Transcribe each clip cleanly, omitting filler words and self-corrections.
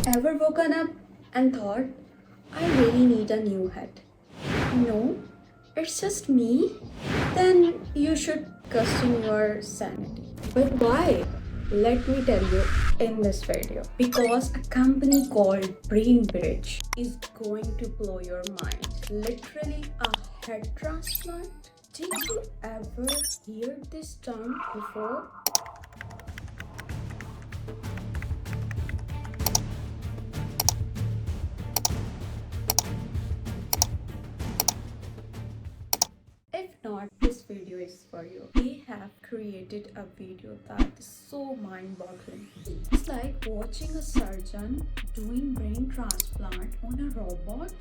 Ever woken up and thought, I really need a new head? No, it's just me? Then you should question your sanity. But why? Let me tell you in this video. Because a company called BrainBridge is going to blow your mind. Literally a head transplant? Did you ever hear this term before? If not, this video is for you. They have created a video that is so mind-boggling. It's like watching a surgeon doing brain transplant on a robot.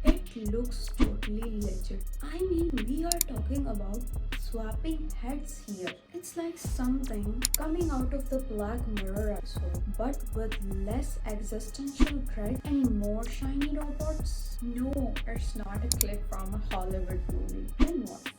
It looks totally legit. I mean, we are talking about swapping heads here. It's like something coming out of the Black Mirror episode, but with less existential dread and more shiny robots. No, it's not a clip from a Hollywood movie. Then what?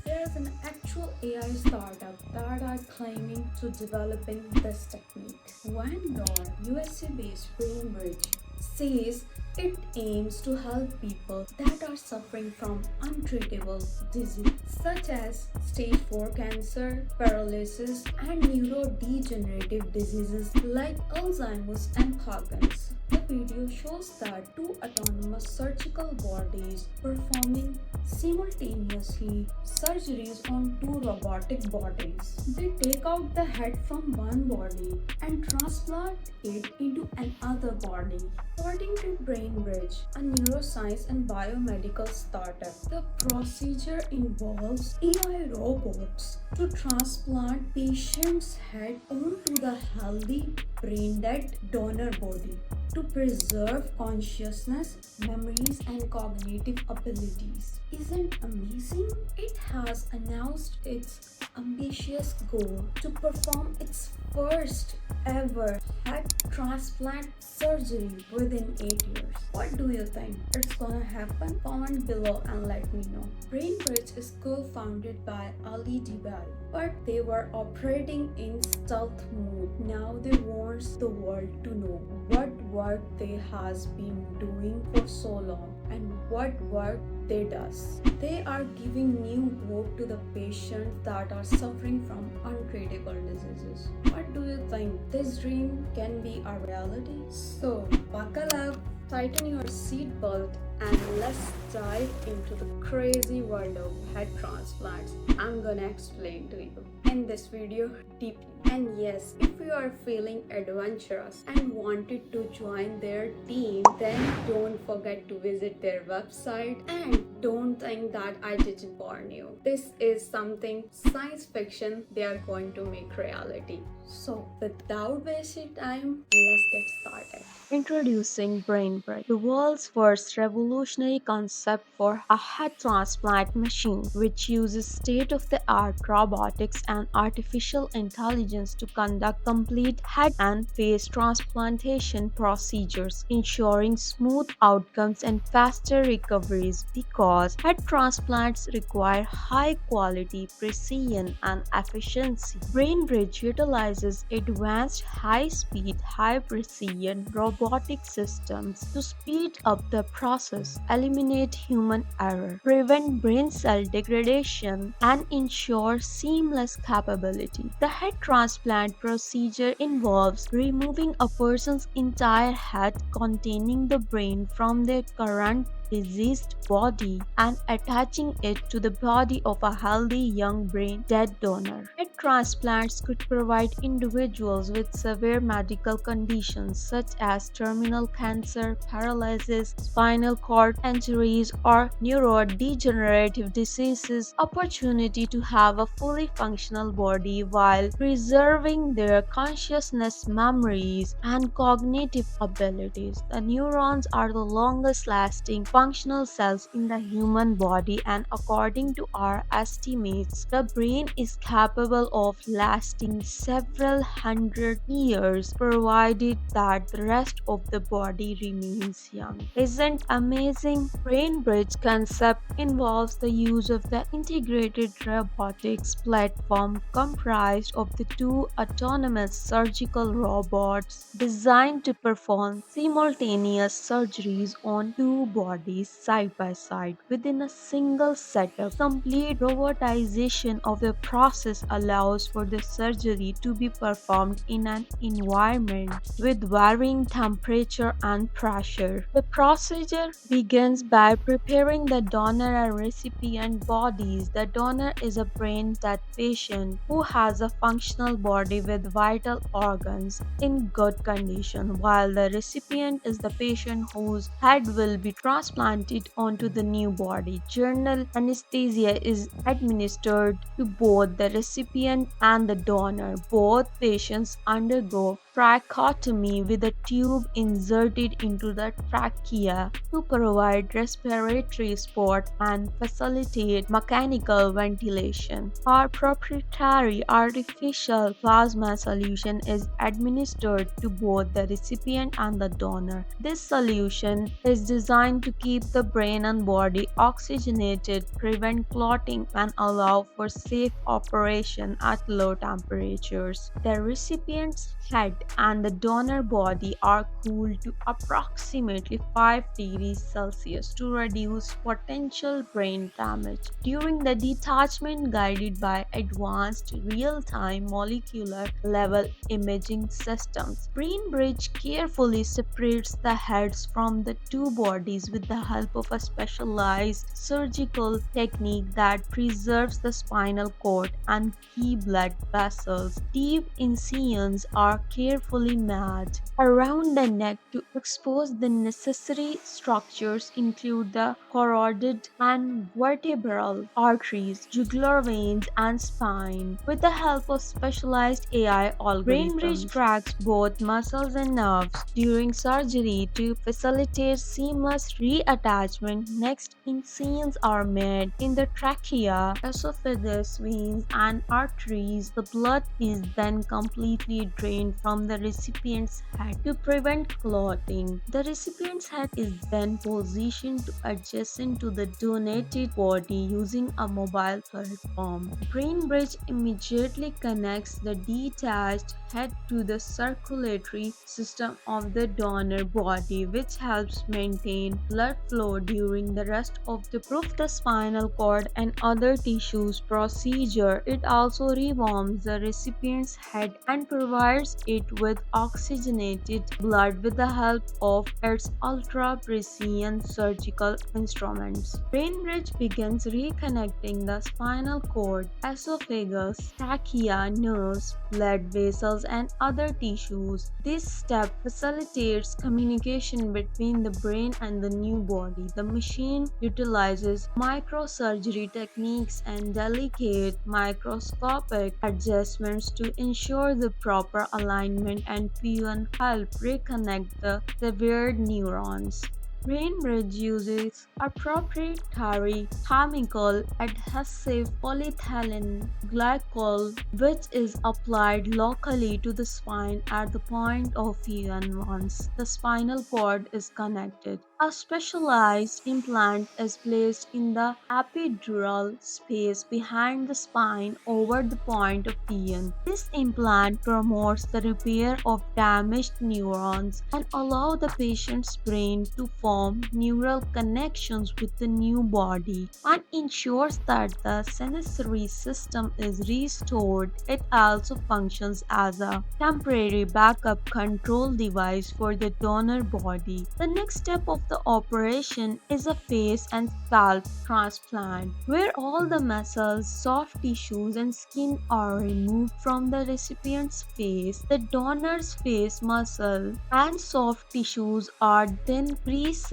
There's an actual AI startup that are claiming to developing this technique. Vanguard, USA-based BrainBridge, says it aims to help people that are suffering from untreatable disease such as stage 4 cancer, paralysis, and neurodegenerative diseases like Alzheimer's and Parkinson's. The video shows that two autonomous surgical bodies performing simultaneously surgeries on two robotic bodies. They take out the head from one body and transplant it into another body. According to BrainBridge, a neuroscience and biomedical startup, the procedure involves AI robots to transplant patient's head onto the healthy brain-dead donor body to preserve consciousness, memories, and cognitive abilities. Isn't amazing? It has announced its ambitious goal to perform its first ever head transplant surgery within 8 years. What do you think? It's gonna happen? Comment below and let me know. BrainBridge is co-founded by 𝗕𝗿𝗶𝗍𝗲, but they were operating in stealth mode. Now they want the world to know what work they has been doing for so long and what work they does. They are giving new hope to the patients that are suffering from untreatable diseases. What do you think? This dream can be a reality? So buckle up, tighten your seatbelt, and let's dive into the crazy world of head transplants. I'm gonna explain to you in this video deeply. And yes, if you are feeling adventurous and wanted to join their team, then don't forget to visit their website and don't think that I didn't warn you. This is something science fiction they are going to make reality. So without wasting time, let's get started. Introducing BrainBridge, the world's first revolutionary concept for a head transplant machine, which uses state-of-the-art robotics and artificial intelligence to conduct complete head and face transplantation procedures, ensuring smooth outcomes and faster recoveries because head transplants require high quality, precision, and efficiency. BrainBridge utilizes advanced high-speed, high-precision robotic systems to speed up the process, eliminate human error, prevent brain cell degradation, and ensure seamless capability. The head transplant procedure involves removing a person's entire head containing the brain from their current diseased body and attaching it to the body of a healthy young brain dead donor. Head transplants could provide individuals with severe medical conditions such as terminal cancer, paralysis, spinal cord injuries, or neurodegenerative diseases opportunity to have a fully functional body while preserving their consciousness, memories, and cognitive abilities. The neurons are the longest lasting functional cells in the human body, and according to our estimates, the brain is capable of lasting several hundred years provided that the rest of the body remains young. Isn't amazing? BrainBridge concept involves the use of the integrated robotics platform comprised of the two autonomous surgical robots designed to perform simultaneous surgeries on two bodies side by side within a single setup. Complete robotization of the process allows for the surgery to be performed in an environment with varying temperature and pressure. The procedure begins by preparing the donor and recipient bodies. The donor is a brain-dead patient who has a functional body with vital organs in good condition, while the recipient is the patient whose head will be transplanted onto the new body. General anesthesia is administered to both the recipient and the donor. Both patients undergo tracheotomy with a tube inserted into the trachea to provide respiratory support and facilitate mechanical ventilation. Our proprietary artificial plasma solution is administered to both the recipient and the donor. This solution is designed to keep the brain and body oxygenated, prevent clotting, and allow for safe operation at low temperatures. The recipient's head and the donor body are cooled to approximately 5 degrees Celsius to reduce potential brain damage. During the detachment, guided by advanced real-time molecular level imaging systems, BrainBridge carefully separates the heads from the two bodies with the help of a specialized surgical technique that preserves the spinal cord and key blood vessels. Deep incisions are carefully made around the neck to expose the necessary structures include the carotid and vertebral arteries, jugular veins, and spine. With the help of specialized AI algorithms, BrainBridge tracks both muscles and nerves during surgery to facilitate seamless reattachment. Next, incisions are made in the trachea, esophagus, veins, and arteries. The blood is then completely drained from the recipient's head to prevent clotting. The recipient's head is then positioned adjacent to the donated body using a mobile platform. BrainBridge immediately connects the detached head to the circulatory system of the donor body, which helps maintain blood flow during the rest of the spinal cord and other tissues procedure. It also rewarms the recipient's head and provides it with oxygenated blood with the help of its ultra-precision surgical instruments. BrainBridge begins reconnecting the spinal cord, esophagus, trachea, nerves, blood vessels, and other tissues. This step facilitates communication between the brain and the new body. The machine utilizes microsurgery techniques and delicate microscopic adjustments to ensure the proper alignment and even help reconnect the severed neurons. BrainBridge uses a proprietary chemical adhesive polyethylene glycol which is applied locally to the spine at the point of fusion once the spinal cord is connected. A specialized implant is placed in the epidural space behind the spine over the point of fusion. This implant promotes the repair of damaged neurons and allows the patient's brain to form neural connections with the new body and ensures that the sensory system is restored. It also functions as a temporary backup control device for the donor body. The next step of the operation is a face and scalp transplant, where all the muscles, soft tissues, and skin are removed from the recipient's face. The donor's face muscle and soft tissues are then precisely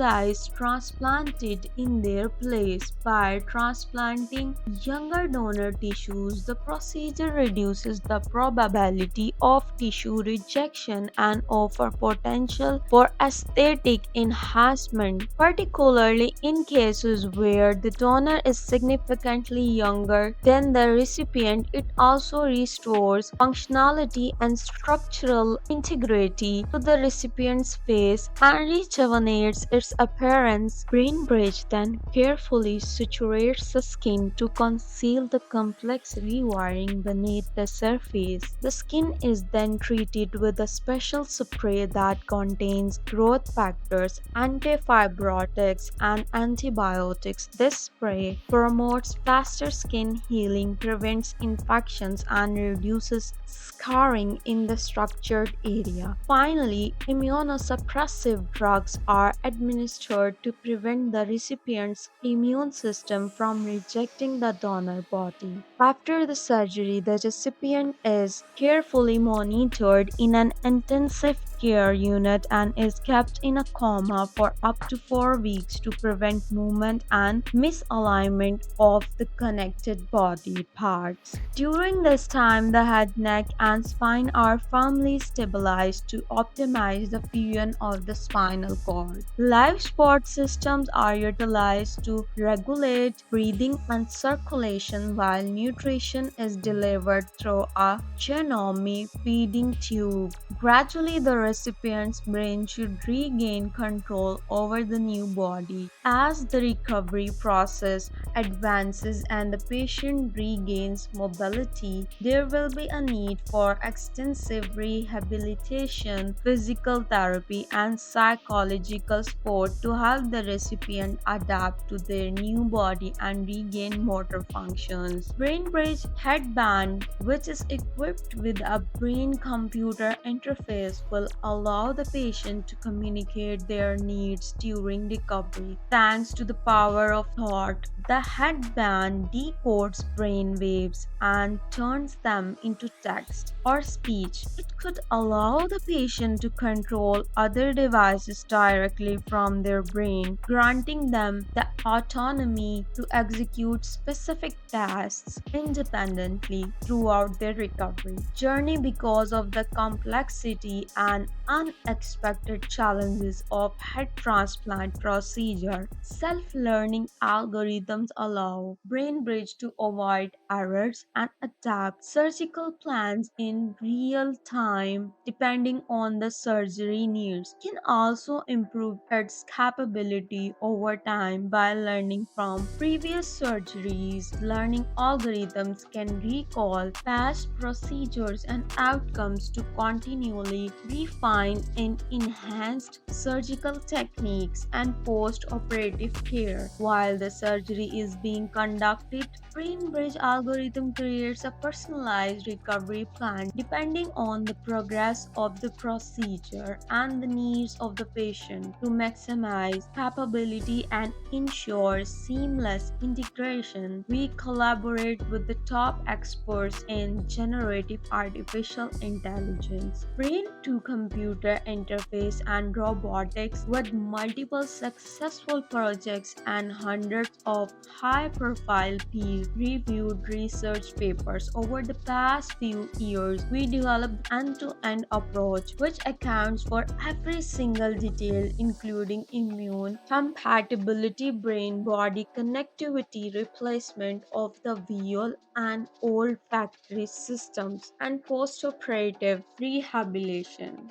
transplanted in their place. By transplanting younger donor tissues, the procedure reduces the probability of tissue rejection and offers potential for aesthetic enhancement replacement, particularly in cases where the donor is significantly younger than the recipient. It also restores functionality and structural integrity to the recipient's face and rejuvenates its appearance. BrainBridge then carefully suturates the skin to conceal the complex rewiring beneath the surface. The skin is then treated with a special spray that contains growth factors, anti-fibrotics, and antibiotics. This spray promotes faster skin healing, prevents infections, and reduces scarring in the structured area. Finally, immunosuppressive drugs are administered to prevent the recipient's immune system from rejecting the donor body. After the surgery, the recipient is carefully monitored in an intensive care unit and is kept in a coma for up to 4 weeks to prevent movement and misalignment of the connected body parts. During this time, the head, neck, and spine are firmly stabilized to optimize the fusion of the spinal cord. Life support systems are utilized to regulate breathing and circulation while nutrition is delivered through a 𝗕𝗿𝗶 feeding tube. Gradually, the recipient's brain should regain control over the new body. As the recovery process advances and the patient regains mobility, there will be a need for extensive rehabilitation, physical therapy, and psychological support to help the recipient adapt to their new body and regain motor functions. BrainBridge headband, which is equipped with a brain-computer interface, will allow the patient to communicate their needs during recovery. Thanks to the power of thought, the headband decodes brain waves and turns them into text or speech. It could allow the patient to control other devices directly from their brain, granting them the autonomy to execute specific tasks independently throughout their recovery journey. Because of the complexity and unexpected challenges of head transplant procedure, self-learning algorithms allow BrainBridge to avoid errors and adapt surgical plans in real time depending on the surgery needs. It can also improve its capability over time by learning from previous surgeries. Learning algorithms can recall past procedures and outcomes to continually refine and enhance surgical techniques and post-operative care. While the surgery is being conducted, BrainBridge algorithm creates a personalized recovery plan depending on the progress of the procedure and the needs of the patient to maximize capability and ensure seamless integration. We collaborate with the top experts in generative artificial intelligence, brain-to-computer interface, and robotics, with multiple successful projects and hundreds of high-profile peer-reviewed research papers. Over the past few years, we developed an end-to-end approach which accounts for every single detail, including immune compatibility, brain-body connectivity, replacement of the visual and olfactory systems, and post-operative rehabilitation.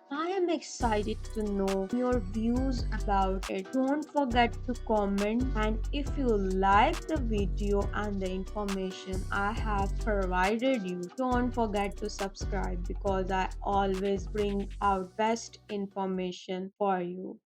I am excited to know your views about it. Don't forget to comment, and if you like the video and the information I have provided you, don't forget to subscribe because I always bring out best information for you.